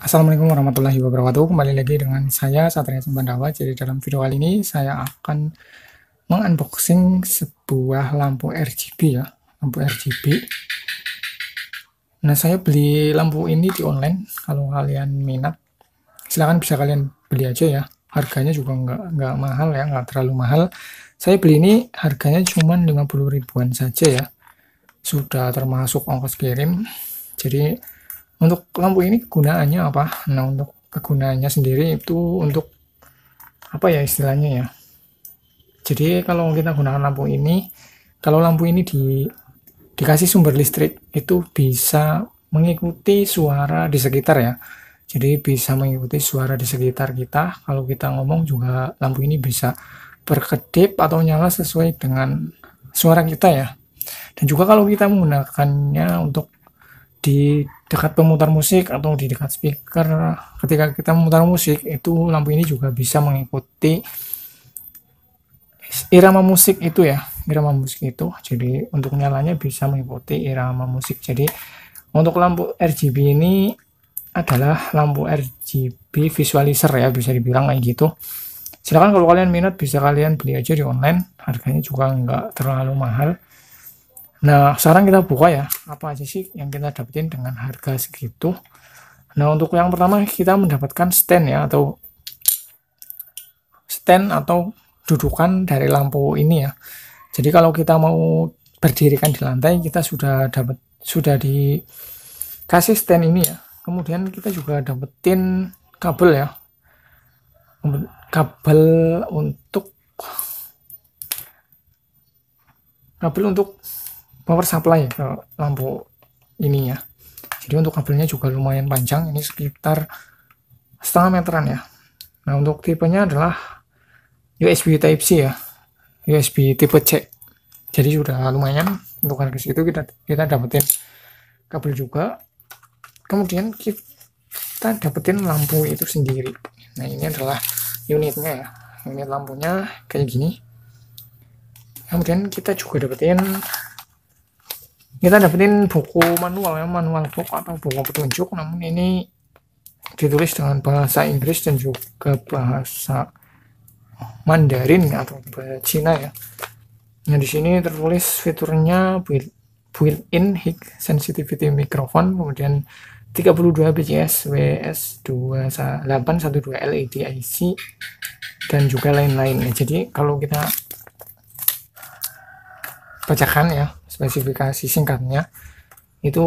Assalamualaikum warahmatullahi wabarakatuh. Kembali lagi dengan saya Satria Sembandawa. Jadi dalam video kali ini saya akan mengunboxing sebuah lampu RGB ya, lampu RGB. Nah, saya beli lampu ini di online. Kalau kalian minat, silahkan bisa kalian beli aja ya. Harganya juga nggak mahal ya, nggak terlalu mahal. Saya beli ini harganya cuma 50 ribuan saja ya. Sudah termasuk ongkos kirim. Jadi untuk lampu ini kegunaannya apa? Nah, untuk kegunaannya sendiri itu untuk apa ya istilahnya ya? Jadi kalau kita gunakan lampu ini, kalau lampu ini dikasih sumber listrik, itu bisa mengikuti suara di sekitar ya. Jadi bisa mengikuti suara di sekitar kita. Kalau kita ngomong juga lampu ini bisa berkedip atau nyala sesuai dengan suara kita ya. Dan juga kalau kita menggunakannya untuk di dekat pemutar musik atau di dekat speaker, ketika kita memutar musik itu lampu ini juga bisa mengikuti irama musik itu ya, irama musik itu. Jadi untuk nyalanya bisa mengikuti irama musik. Jadi untuk lampu RGB ini adalah lampu RGB visualizer ya, bisa dibilang kayak gitu. Silahkan kalau kalian minat bisa kalian beli aja di online, harganya juga nggak terlalu mahal. Nah, sekarang kita buka ya, apa aja sih yang kita dapetin dengan harga segitu. Nah, untuk yang pertama kita mendapatkan stand ya, atau dudukan dari lampu ini ya. Jadi kalau kita mau berdirikan di lantai, kita sudah dikasih stand ini ya. Kemudian kita juga dapetin kabel ya. Kabel untuk power supply ke lampu ini ya. Jadi untuk kabelnya juga lumayan panjang, ini sekitar setengah meteran ya. Nah, untuk tipenya adalah USB Type C ya, USB tipe C. Jadi sudah lumayan untuk harga segitu, kita dapetin kabel juga. Kemudian kita dapetin lampu itu sendiri. Nah, ini adalah unitnya ya, unit lampunya kayak gini. Kemudian kita juga dapetin buku manual ya, manual book atau buku petunjuk, namun ini ditulis dengan bahasa Inggris dan juga bahasa Mandarin atau bahasa Cina ya. Nah, di sini tertulis fiturnya built-in high sensitivity microphone, kemudian 32 bits WS2812 LED IC dan juga lain-lain. Jadi kalau kita bacakan ya spesifikasi singkatnya, itu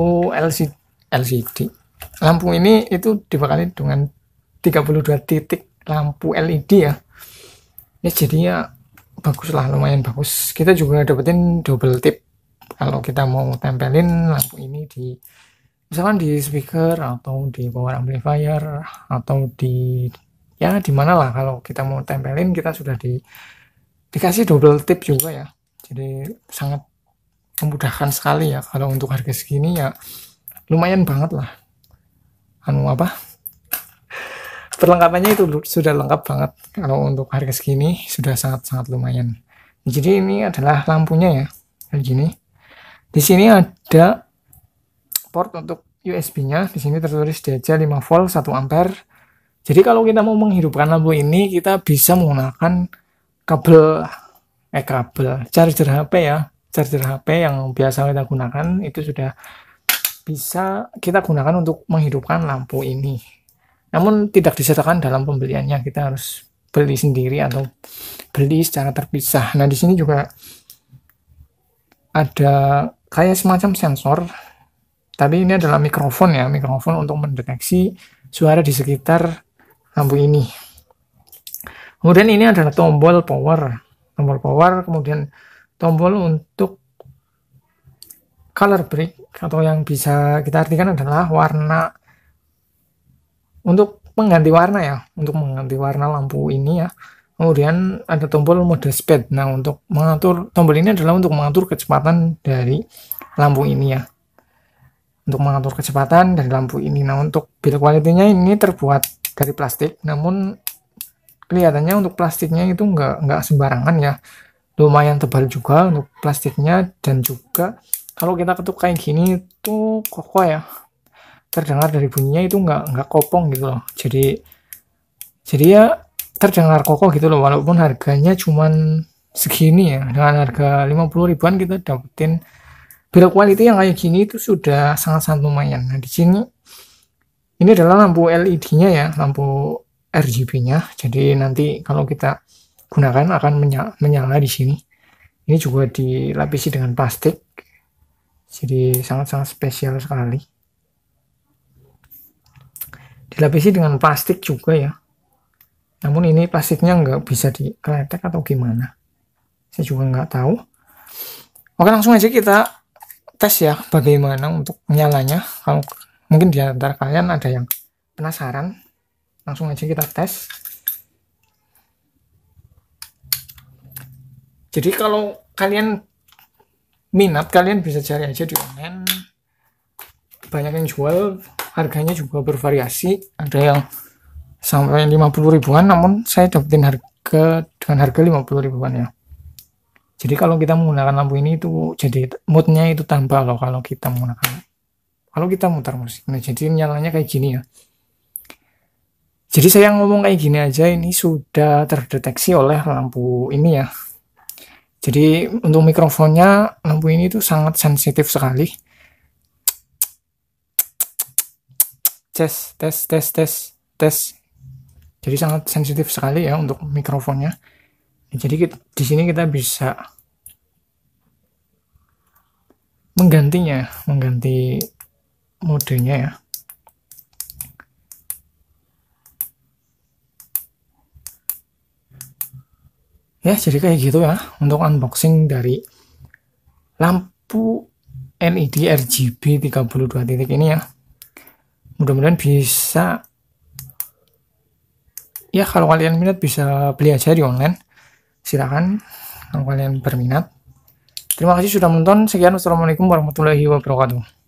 LCD. Lampu ini itu dibekali dengan 32 titik lampu LED ya. Ya jadinya bagus lah, lumayan bagus. Kita juga dapetin double tip kalau kita mau tempelin lampu ini di misalkan di speaker atau di power amplifier atau di mana lah. Kalau kita mau tempelin kita sudah dikasih double tip juga ya. Jadi sangat memudahkan sekali ya. Kalau untuk harga segini ya lumayan banget lah. Perlengkapannya itu sudah lengkap banget. Kalau untuk harga segini sudah sangat-sangat lumayan. Jadi ini adalah lampunya ya, kayak gini. Di sini ada port untuk USB-nya. Di sini tertulis DC 5 volt 1 ampere. Jadi kalau kita mau menghidupkan lampu ini, kita bisa menggunakan kabel charger HP ya. Charger HP yang biasa kita gunakan itu sudah bisa kita gunakan untuk menghidupkan lampu ini. Namun tidak disertakan dalam pembeliannya, kita harus beli sendiri atau beli secara terpisah. Nah, di sini juga ada kayak semacam sensor, tapi ini adalah mikrofon ya, mikrofon untuk mendeteksi suara di sekitar lampu ini. Kemudian ini adalah tombol power, kemudian tombol untuk color break, atau yang bisa kita artikan adalah warna, untuk mengganti warna ya, untuk mengganti warna lampu ini ya. Kemudian ada tombol mode speed. Nah, untuk mengatur tombol ini adalah untuk mengatur kecepatan dari lampu ini ya, untuk mengatur kecepatan dari lampu ini. Nah, untuk build quality-nya ini terbuat dari plastik, namun kelihatannya untuk plastiknya itu nggak sembarangan ya, lumayan tebal juga untuk plastiknya. Dan juga kalau kita ketuk kayak gini itu kokoh ya, terdengar dari bunyinya itu nggak kopong gitu loh. Jadi ya terdengar kokoh gitu loh, walaupun harganya cuman segini ya. Dengan harga 50 ribuan kita dapetin build quality yang kayak gini itu sudah sangat-sangat lumayan. Nah, di sini ini adalah lampu LED-nya ya, lampu RGB-nya. Jadi nanti kalau kita gunakan akan menyala di sini. Ini juga dilapisi dengan plastik. Jadi sangat-sangat spesial sekali. Dilapisi dengan plastik juga ya. Namun ini plastiknya nggak bisa dikeletek atau gimana. Saya juga nggak tahu. Oke, langsung aja kita tes ya bagaimana untuk nyalanya. Kalau mungkin di antara kalian ada yang penasaran, langsung aja kita tes. Jadi kalau kalian minat, kalian bisa cari aja di online. Banyak yang jual, harganya juga bervariasi. Ada yang sampai 50 ribuan, namun saya dapetin dengan harga 50 ribuan ya. Jadi kalau kita menggunakan lampu ini itu jadi moodnya itu tambah loh kalau kita mutar musik. Nah, jadi nyalanya kayak gini ya. Jadi saya ngomong kayak gini aja ini sudah terdeteksi oleh lampu ini ya. Jadi untuk mikrofonnya lampu ini tuh sangat sensitif sekali. Tes. Jadi sangat sensitif sekali ya untuk mikrofonnya. Jadi di sini kita bisa mengganti modenya ya. Ya, jadi kayak gitu ya untuk unboxing dari lampu LED RGB 32 titik ini ya. Mudah-mudahan bisa ya, kalau kalian minat bisa beli aja di online. Silakan kalau kalian berminat. Terima kasih sudah menonton. Sekian, wassalamualaikum warahmatullahi wabarakatuh.